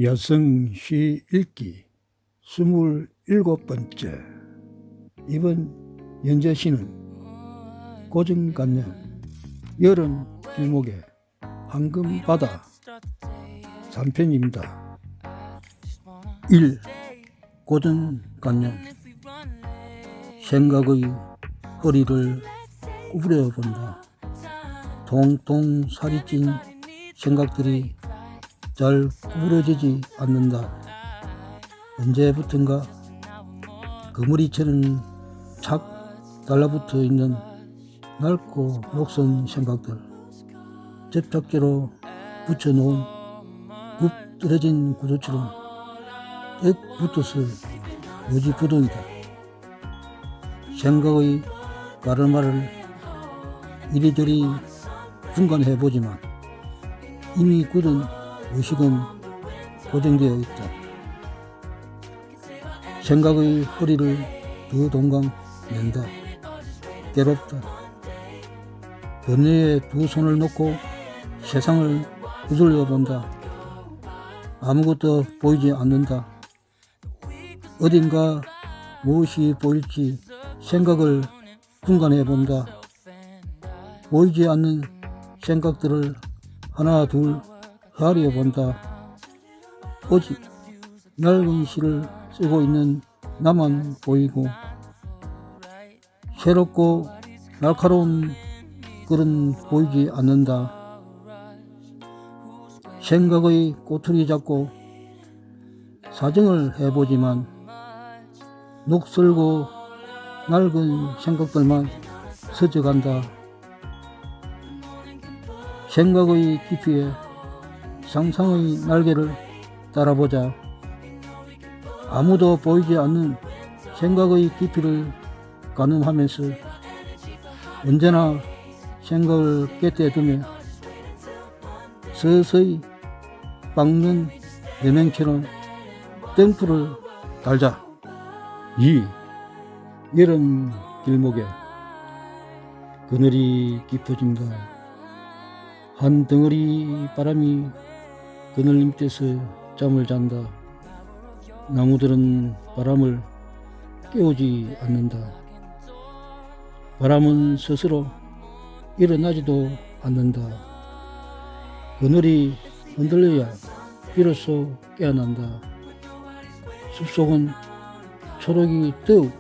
여성 시 읽기 27번째. 이번 연재시는 고정관념 여름 길목의 황금바다 3편입니다. 1. 고정관념. 생각의 허리를 구부려 본다. 통통 살이 찐 생각들이 잘 구부러지지 않는다. 언제부턴가 그물이처럼 착 달라붙어 있는 낡고 녹슨 생각들, 접착제로 붙여놓은 굽 떨어진 구두처럼 액 붙어서 무지부동이다. 생각의 가르마를 이리저리 분간해보지만 이미 굳은 의식은 고정되어 있다. 생각의 허리를 두 동강 낸다. 괴롭다. 번뇌에 두 손을 놓고 세상을 두들려 본다. 아무것도 보이지 않는다. 어딘가 무엇이 보일지 생각을 분간해 본다. 보이지 않는 생각들을 하나 둘 가려 본다. 오직 낡은 시를 쓰고 있는 나만 보이고 새롭고 날카로운 글은 보이지 않는다. 생각의 꼬투리 잡고 사정을 해보지만 녹슬고 낡은 생각들만 스쳐간다. 생각의 깊이에 상상의 날개를 따라보자. 아무도 보이지 않는 생각의 깊이를 가늠하면서 언제나 생각을 꿰떼두며 서서히 깎는 여맹처럼 댐프를 달자. 2. 여름 길목에 그늘이 깊어진다. 한 덩어리 바람이 그늘 밑에서 잠을 잔다. 나무들은 바람을 깨우지 않는다. 바람은 스스로 일어나지도 않는다. 그늘이 흔들려야 비로소 깨어난다. 숲속은 초록이 더욱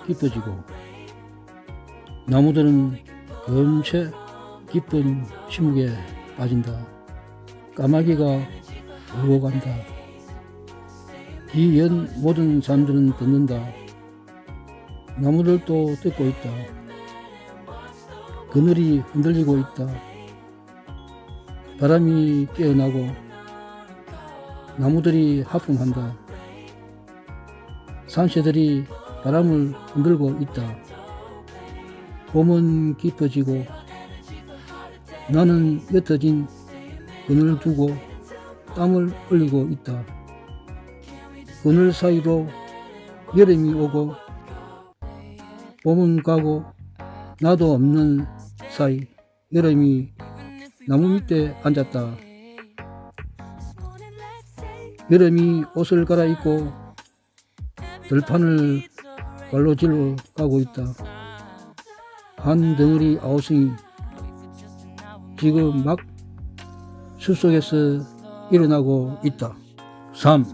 깊어지고 나무들은 검체 깊은 침묵에 빠진다. 까마귀가 울고 간다. 이 연 모든 사람들은 듣는다. 나무들도 듣고 있다. 그늘이 흔들리고 있다. 바람이 깨어나고 나무들이 하품한다. 산새들이 바람을 흔들고 있다. 봄은 깊어지고 나는 옅어진 그늘 두고 땀을 흘리고 있다. 그늘 사이로 여름이 오고 봄은 가고 나도 없는 사이 여름이 나무 밑에 앉았다. 여름이 옷을 갈아입고 들판을 갈로질러 가고 있다. 한 덩어리 아우성이 지금 막 숲속에서 일어나고 있다. 3.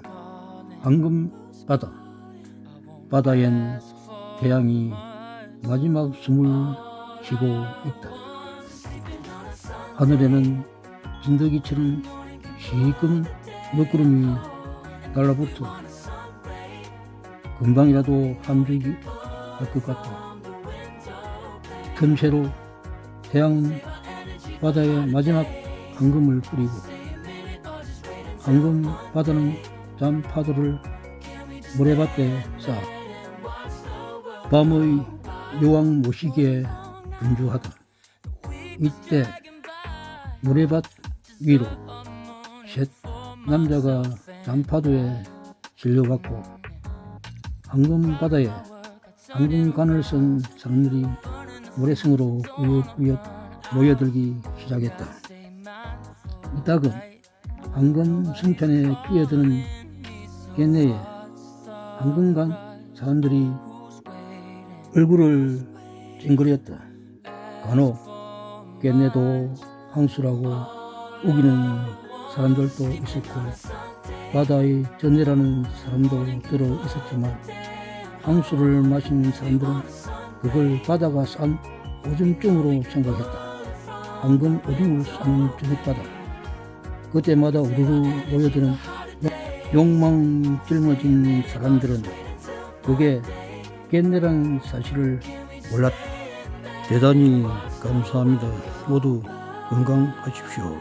황금바다. 바다엔 태양이 마지막 숨을 쉬고 있다. 하늘에는 진드기처럼 시꺼먼 먹구름이 달라붙어 금방이라도 함정이 할 것 같다. 틈새로 태양은 바다에 마지막 황금을 뿌리고 황금 바다는 잠 파도를 모래밭에 쌓아 밤의 여왕 모시기에 분주하다. 이때 모래밭 위로 셋 남자가 잠파도에 실려왔고 황금 바다에 황금관을 쓴 사람들이 모래성으로 우옳우옳 모여들기 시작했다. 이따금 황금 성편에 끼어드는 깻내에 황금간 사람들이 얼굴을 찡그렸다. 간혹 깻내도 황수라고 우기는 사람들도 있었고 바다의 전내라는 사람도 들어 있었지만 황수를 마시는 사람들은 그걸 바다가 싼 오줌증으로 생각했다. 황금 오줌을 싸는 저녁바다. 그때마다 우르르 모여드는 욕망 짊어진 사람들은 그게 깻내라는 사실을 몰랐다. 대단히 감사합니다. 모두 건강하십시오.